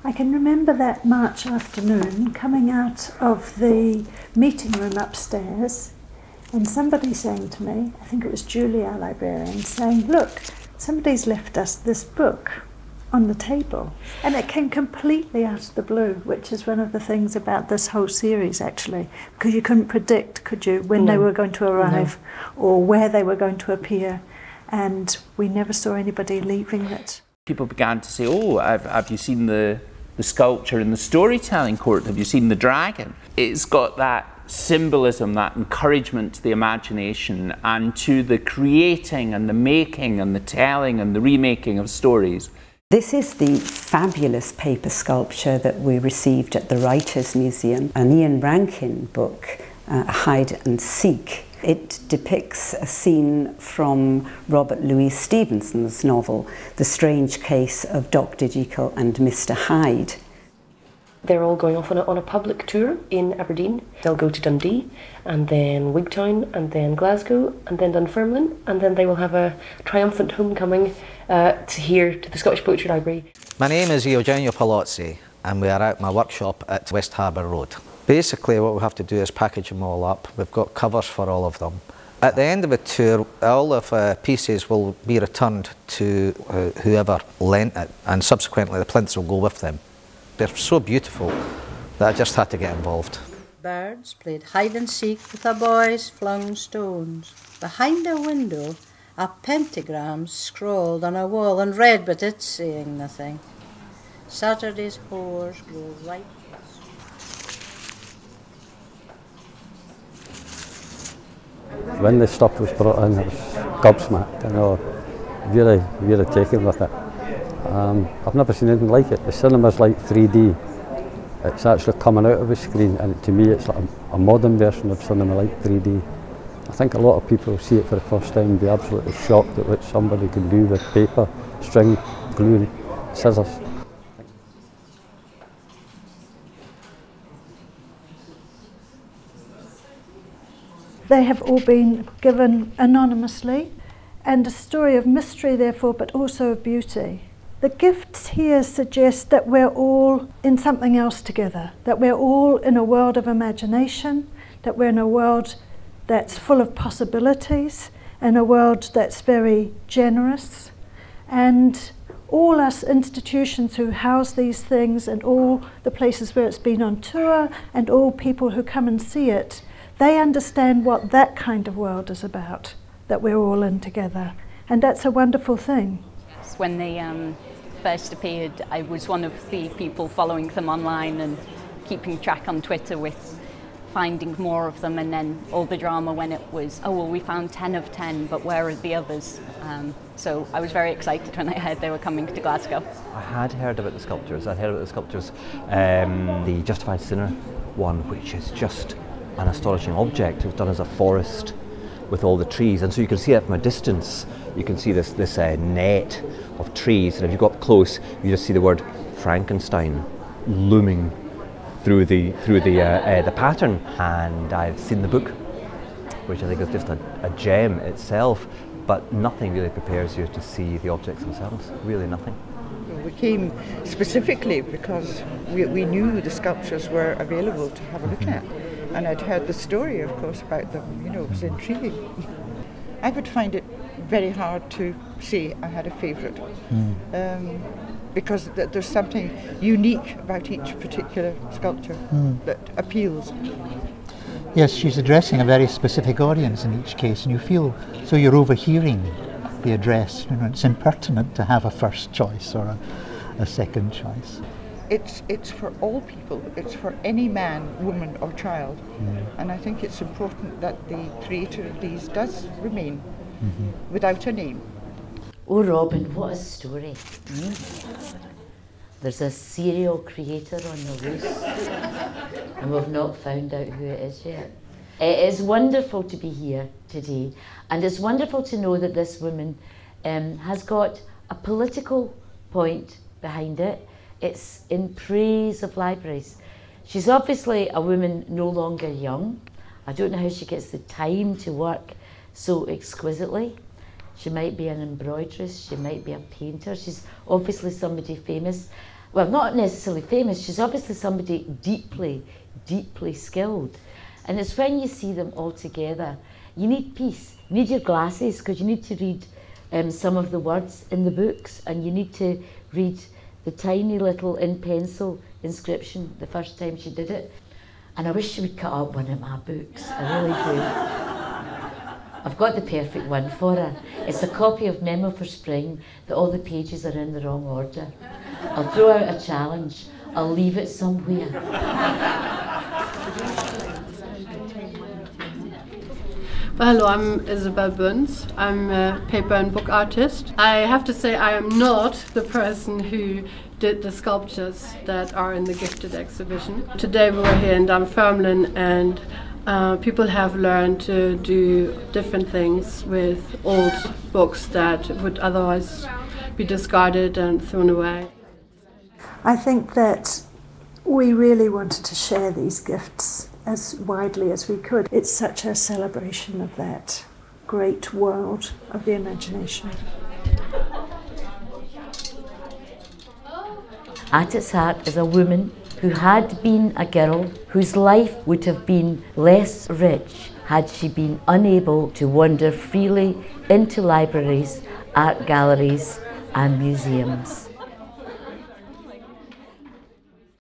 I can remember that March afternoon coming out of the meeting room upstairs and somebody saying to me, I think it was Julie, our librarian, saying, look, somebody's left us this book on the table. And it came completely out of the blue, which is one of the things about this whole series, actually, because you couldn't predict, could you, when they were going to arrive or where they were going to appear. And we never saw anybody leaving it. People began to say, oh, have you seen the sculpture in the storytelling court? Have you seen the dragon? It's got that symbolism, that encouragement to the imagination and to the creating and the making and the telling and the remaking of stories. This is the fabulous paper sculpture that we received at the Writers' Museum, an Ian Rankin book, Hide and Seek. It depicts a scene from Robert Louis Stevenson's novel, The Strange Case of Dr. Jekyll and Mr. Hyde. They're all going off on a public tour in Aberdeen. They'll go to Dundee, and then Wigtown, and then Glasgow, and then Dunfermline, and then they will have a triumphant homecoming to the Scottish Poetry Library. My name is Eugenio Palozzi, and we are at my workshop at West Harbour Road. Basically what we have to do is package them all up. We've got covers for all of them. At the end of the tour, all of pieces will be returned to whoever lent it, and subsequently the plinths will go with them. They're so beautiful that I just had to get involved. Birds played hide and seek with the boys flung stones. Behind a window, a pentagram scrawled on a wall and read, but it's saying nothing. Saturday's whores grow ripe. When the stuff was brought in, it was gobsmacked, you know, really, really taken with it. I've never seen anything like it. The cinema's like 3D. It's actually coming out of the screen, and to me it's like a modern version of cinema, like 3D. I think a lot of people see it for the first time and be absolutely shocked at what somebody can do with paper, string, glue and scissors. They have all been given anonymously, and a story of mystery therefore, but also of beauty. The gifts here suggest that we're all in something else together, that we're all in a world of imagination, that we're in a world that's full of possibilities, and a world that's very generous. And all us institutions who house these things, and all the places where it's been on tour, and all people who come and see it, they understand what that kind of world is about, that we're all in together. And that's a wonderful thing. When they first appeared, I was one of the people following them online and keeping track on Twitter with finding more of them, and then all the drama when it was, oh well, we found 10 of 10, but where are the others? So I was very excited when I heard they were coming to Glasgow. I had heard about the sculptures. I'd heard about the sculptures, the Justified Sinner one, which is just an astonishing object. It was done as a forest with all the trees, and so you can see it from a distance. You can see this net of trees, and if you go up close, you just see the word Frankenstein looming through the pattern. And I've seen the book, which I think is just a gem itself, but nothing really prepares you to see the objects themselves. Really nothing. We came specifically because we knew the sculptures were available to have a look at. And I'd heard the story, of course, about them. You know, it was intriguing. I would find it very hard to say I had a favourite, because there's something unique about each particular sculpture that appeals. Yes, she's addressing a very specific audience in each case, and you feel so you're overhearing the address. You know, it's impertinent to have a first choice or a second choice. It's for all people. It's for any man, woman or child. And I think it's important that the creator of these does remain without a name. Oh Robin, what a story. There's a serial creator on the loose and we've not found out who it is yet. It is wonderful to be here today, and it's wonderful to know that this woman has got a political point behind it. It's in praise of libraries. She's obviously a woman no longer young. I don't know how she gets the time to work so exquisitely. She might be an embroiderist, she might be a painter. She's obviously somebody famous. well, not necessarily famous, she's obviously somebody deeply, deeply skilled. And it's when you see them all together, you need peace. You need your glasses because you need to read some of the words in the books, and you need to read the tiny little in pencil inscription the first time she did it. And I wish she would cut up one of my books, I really do. I've got the perfect one for her. It's a copy of Memo for Spring, that all the pages are in the wrong order. I'll throw out a challenge. I'll leave it somewhere. Well, hello, I'm Isabel Bunz. I'm a paper and book artist. I have to say I am not the person who did the sculptures that are in the Gifted exhibition. Today we were here in Dunfermline, and people have learned to do different things with old books that would otherwise be discarded and thrown away. I think that we really wanted to share these gifts as widely as we could. It's such a celebration of that great world of the imagination. At its heart is a woman who had been a girl whose life would have been less rich had she been unable to wander freely into libraries, art galleries and museums.